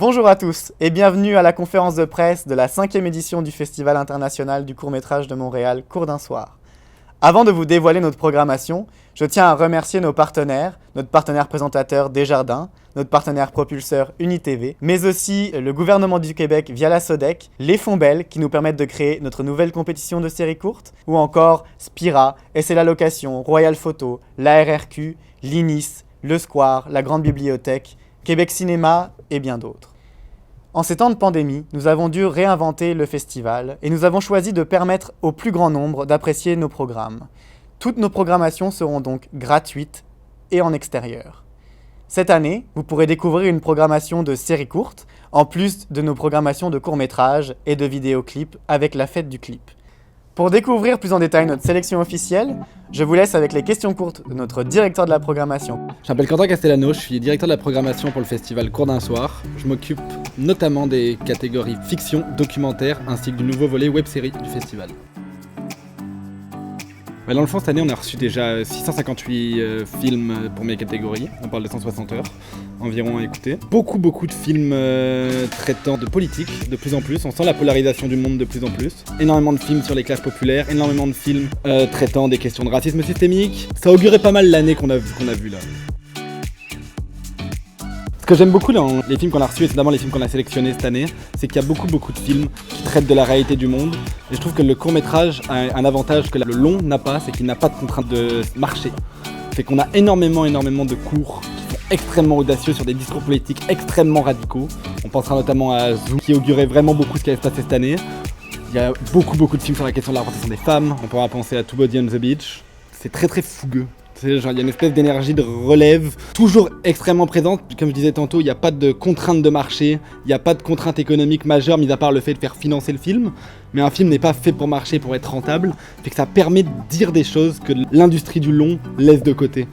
Bonjour à tous et bienvenue à la conférence de presse de la 5e édition du Festival international du court-métrage de Montréal, Cours d'un soir. Avant de vous dévoiler notre programmation, je tiens à remercier nos partenaires, notre partenaire présentateur Desjardins, notre partenaire propulseur UniTV, mais aussi le gouvernement du Québec via la SODEC, les Fonds Bell qui nous permettent de créer notre nouvelle compétition de séries courtes, ou encore Spira, SL la location, Royal Photo, l'ARRQ, l'INIS, le Square, la Grande Bibliothèque, Québec Cinéma et bien d'autres. En ces temps de pandémie, nous avons dû réinventer le festival et nous avons choisi de permettre au plus grand nombre d'apprécier nos programmes. Toutes nos programmations seront donc gratuites et en extérieur. Cette année, vous pourrez découvrir une programmation de séries courtes, en plus de nos programmations de courts-métrages et de vidéoclips avec la fête du clip. Pour découvrir plus en détail notre sélection officielle, je vous laisse avec les questions courtes de notre directeur de la programmation. Je m'appelle Quentin Castellano, je suis directeur de la programmation pour le festival Cours d'un soir. Je m'occupe notamment des catégories fiction, documentaire, ainsi que du nouveau volet web-série du festival. Dans le fond, cette année, on a reçu déjà 658 films pour mes catégories. On parle de 160 heures environ à écouter. Beaucoup de films traitant de politique, de plus en plus. On sent la polarisation du monde de plus en plus. Énormément de films sur les classes populaires, énormément de films traitant des questions de racisme systémique. Ça augurait pas mal l'année qu'on a vu là. Ce que j'aime beaucoup dans les films qu'on a reçus, et notamment les films qu'on a sélectionnés cette année, c'est qu'il y a beaucoup de films qui traitent de la réalité du monde. Et je trouve que le court-métrage a un avantage que le long n'a pas, c'est qu'il n'a pas de contrainte de marché. C'est qu'on a énormément de cours qui sont extrêmement audacieux sur des discours politiques extrêmement radicaux. On pensera notamment à Zoo, qui augurait vraiment beaucoup ce qui allait se passer cette année. Il y a beaucoup de films sur la question de la représentation des femmes. On pourra penser à Two Body on the Beach. C'est très fougueux. Genre, il y a une espèce d'énergie de relève, toujours extrêmement présente. Comme je disais tantôt, il n'y a pas de contrainte de marché, il n'y a pas de contrainte économique majeure, mis à part le fait de faire financer le film. Mais un film n'est pas fait pour marcher, pour être rentable, fait que ça permet de dire des choses que l'industrie du long laisse de côté.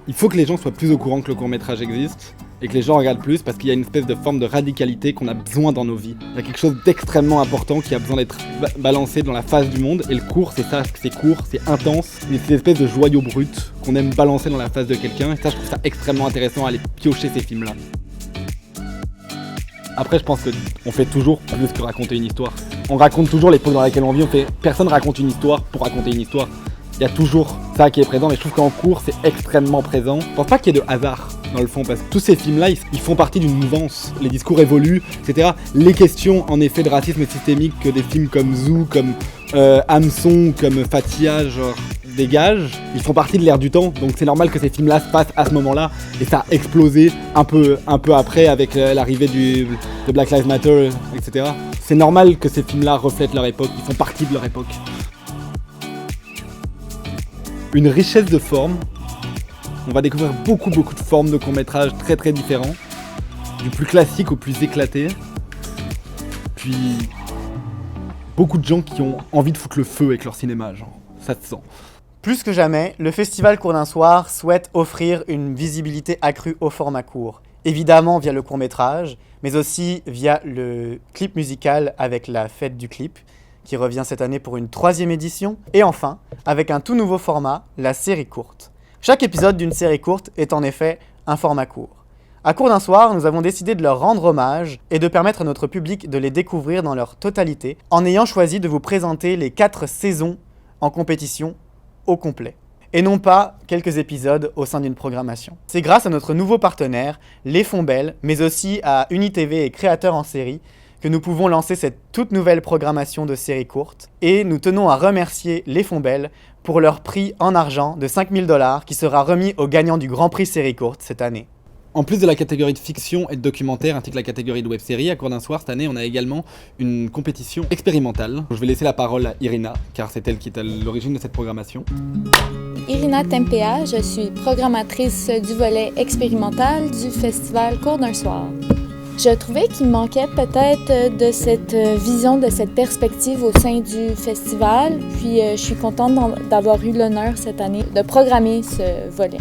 Il faut que les gens soient plus au courant que le court-métrage existe, et que les gens regardent plus, parce qu'il y a une espèce de forme de radicalité qu'on a besoin dans nos vies. Il y a quelque chose d'extrêmement important qui a besoin d'être balancé dans la face du monde, et le court, c'est ça, c'est court, c'est intense, et c'est une espèce de joyau brut qu'on aime balancer dans la face de quelqu'un, et ça, je trouve ça extrêmement intéressant à aller piocher ces films-là. Après, je pense qu'on fait toujours plus que raconter une histoire. On raconte toujours l'époque dans laquelle on vit, personne raconte une histoire pour raconter une histoire. Il y a toujours ça qui est présent, mais je trouve qu'en cours, c'est extrêmement présent. Je pense pas qu'il y ait de hasard dans le fond, parce que tous ces films-là, ils font partie d'une mouvance. Les discours évoluent, etc. Les questions, en effet, de racisme systémique que des films comme Zoo, comme Hameçon, comme Fatia, genre, dégagent, ils font partie de l'ère du temps. Donc c'est normal que ces films-là se passent à ce moment-là. Et ça a explosé un peu après avec l'arrivée de Black Lives Matter, etc. C'est normal que ces films-là reflètent leur époque, ils font partie de leur époque. Une richesse de formes. On va découvrir beaucoup de formes de courts-métrages très différents. Du plus classique au plus éclaté. Puis beaucoup de gens qui ont envie de foutre le feu avec leur cinéma, genre. Ça se sent. Plus que jamais, le Festival Cours d'un soir souhaite offrir une visibilité accrue au format court. Évidemment via le court-métrage, mais aussi via le clip musical avec la fête du clip, qui revient cette année pour une 3e édition, et enfin, avec un tout nouveau format, la série courte. Chaque épisode d'une série courte est en effet un format court. À Cours d'un soir, nous avons décidé de leur rendre hommage et de permettre à notre public de les découvrir dans leur totalité, en ayant choisi de vous présenter les 4 saisons en compétition au complet, et non pas quelques épisodes au sein d'une programmation. C'est grâce à notre nouveau partenaire, les Fonds Bell, mais aussi à UniTV et Créateurs en série, que nous pouvons lancer cette toute nouvelle programmation de séries courtes. Et nous tenons à remercier les Fonds Bell pour leur prix en argent de 5 000 $ qui sera remis aux gagnants du Grand Prix séries courtes cette année. En plus de la catégorie de fiction et de documentaire ainsi que la catégorie de web-série, à Cours d'un soir, cette année, on a également une compétition expérimentale. Je vais laisser la parole à Irina, car c'est elle qui est à l'origine de cette programmation. Irina Tempea, je suis programmatrice du volet expérimental du festival Cours d'un soir. Je trouvais qu'il manquait peut-être de cette vision, de cette perspective au sein du festival, puis je suis contente d'avoir eu l'honneur cette année de programmer ce volet.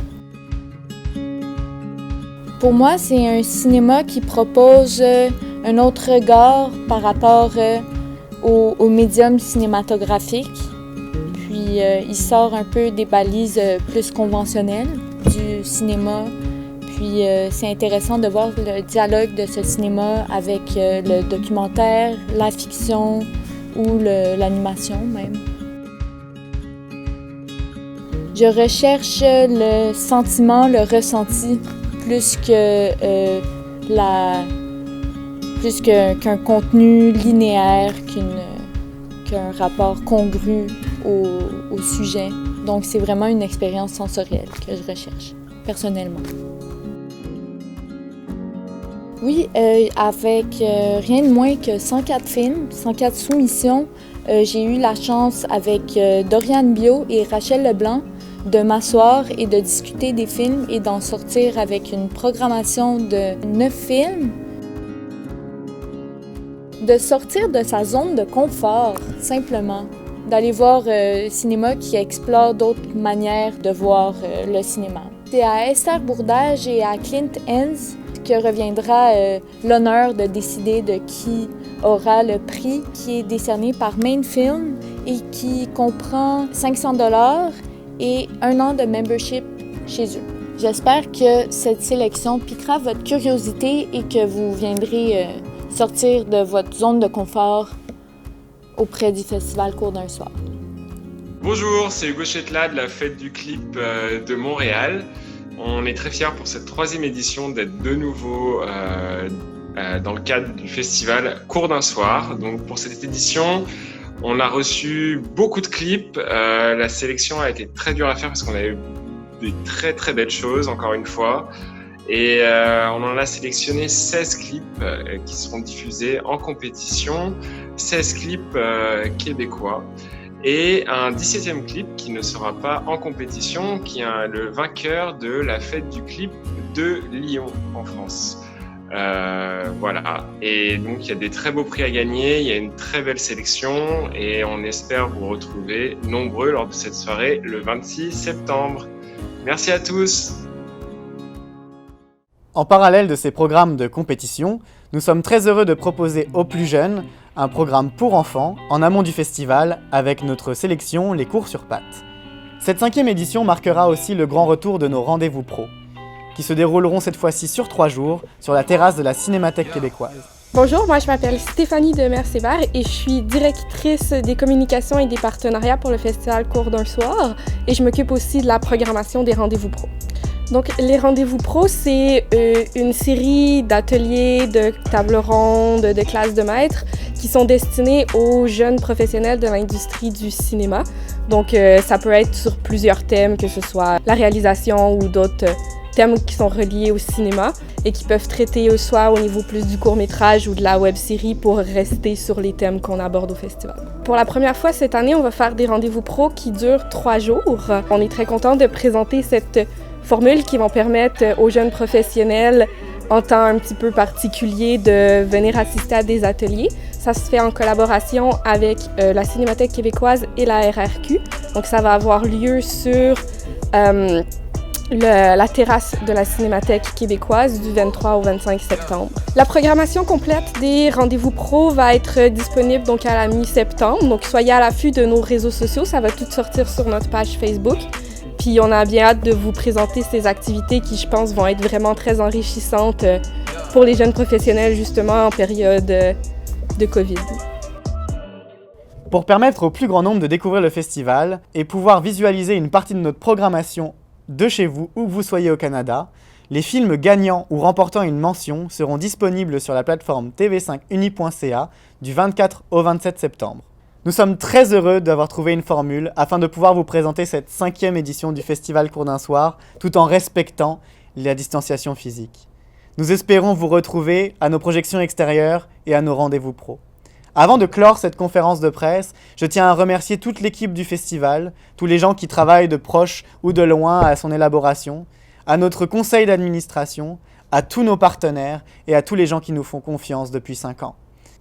Pour moi, c'est un cinéma qui propose un autre regard par rapport au médium cinématographique. Puis il sort un peu des balises plus conventionnelles du cinéma, Puis c'est intéressant de voir le dialogue de ce cinéma avec le documentaire, la fiction ou l'animation même. Je recherche le sentiment, le ressenti, plus qu'un contenu linéaire, qu'un rapport congru au sujet. Donc c'est vraiment une expérience sensorielle que je recherche, personnellement. Oui, avec rien de moins que 104 films, 104 soumissions, j'ai eu la chance avec Doriane Bio et Rachel Leblanc de m'asseoir et de discuter des films et d'en sortir avec une programmation de 9 films. De sortir de sa zone de confort, simplement. D'aller voir un cinéma qui explore d'autres manières de voir le cinéma. C'est à Esther Bourdage et à Clint Enns que reviendra l'honneur de décider de qui aura le prix qui est décerné par Main Film et qui comprend 500 $ et 1 an de membership chez eux. J'espère que cette sélection piquera votre curiosité et que vous viendrez sortir de votre zone de confort auprès du Festival Cours d'un soir. Bonjour, c'est Hugo Chetla de la Fête du Clip de Montréal. On est très fiers pour cette 3e édition d'être de nouveau dans le cadre du festival Cours d'un soir. Donc pour cette édition, on a reçu beaucoup de clips. La sélection a été très dure à faire parce qu'on a eu des très très belles choses, encore une fois. Et on en a sélectionné 16 clips qui seront diffusés en compétition, 16 clips québécois. Et un 17e clip qui ne sera pas en compétition, qui est le vainqueur de la Fête du Clip de Lyon, en France. Voilà. Et donc, il y a des très beaux prix à gagner, il y a une très belle sélection et on espère vous retrouver nombreux lors de cette soirée le 26 septembre. Merci à tous. En parallèle de ces programmes de compétition, nous sommes très heureux de proposer aux plus jeunes un programme pour enfants en amont du festival avec notre sélection Les cours sur pattes. Cette 5e édition marquera aussi le grand retour de nos rendez-vous pro, qui se dérouleront cette fois-ci sur 3 jours sur la terrasse de la Cinémathèque québécoise. Bonjour, moi je m'appelle Stéphanie Demers-Hébert et je suis directrice des communications et des partenariats pour le festival Cours d'un soir et je m'occupe aussi de la programmation des rendez-vous pro. Donc, les rendez-vous pro, c'est une série d'ateliers, de tables rondes, de classes de maîtres qui sont destinés aux jeunes professionnels de l'industrie du cinéma. Donc, ça peut être sur plusieurs thèmes, que ce soit la réalisation ou d'autres thèmes qui sont reliés au cinéma et qui peuvent traiter soit au niveau plus du court-métrage ou de la web-série pour rester sur les thèmes qu'on aborde au festival. Pour la première fois cette année, on va faire des rendez-vous pro qui durent 3 jours. On est très content de présenter cette formules qui vont permettre aux jeunes professionnels en temps un petit peu particulier de venir assister à des ateliers. Ça se fait en collaboration avec la Cinémathèque québécoise et la RRQ. Donc ça va avoir lieu sur la terrasse de la Cinémathèque québécoise du 23 au 25 septembre. La programmation complète des rendez-vous pro va être disponible donc à la mi-septembre. Donc soyez à l'affût de nos réseaux sociaux, ça va tout sortir sur notre page Facebook. Puis on a bien hâte de vous présenter ces activités qui, je pense, vont être vraiment très enrichissantes pour les jeunes professionnels, justement, en période de COVID. Pour permettre au plus grand nombre de découvrir le festival et pouvoir visualiser une partie de notre programmation de chez vous, où que vous soyez au Canada, les films gagnants ou remportant une mention seront disponibles sur la plateforme tv5uni.ca du 24 au 27 septembre. Nous sommes très heureux d'avoir trouvé une formule afin de pouvoir vous présenter cette 5e édition du Festival Cours d'un soir tout en respectant la distanciation physique. Nous espérons vous retrouver à nos projections extérieures et à nos rendez-vous pro. Avant de clore cette conférence de presse, je tiens à remercier toute l'équipe du festival, tous les gens qui travaillent de proche ou de loin à son élaboration, à notre conseil d'administration, à tous nos partenaires et à tous les gens qui nous font confiance depuis 5 ans.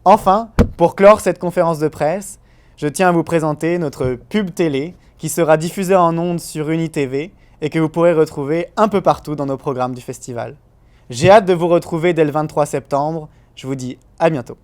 Enfin, pour clore cette conférence de presse, je tiens à vous présenter notre pub télé qui sera diffusée en ondes sur UniTV et que vous pourrez retrouver un peu partout dans nos programmes du festival. J'ai hâte de vous retrouver dès le 23 septembre. Je vous dis à bientôt.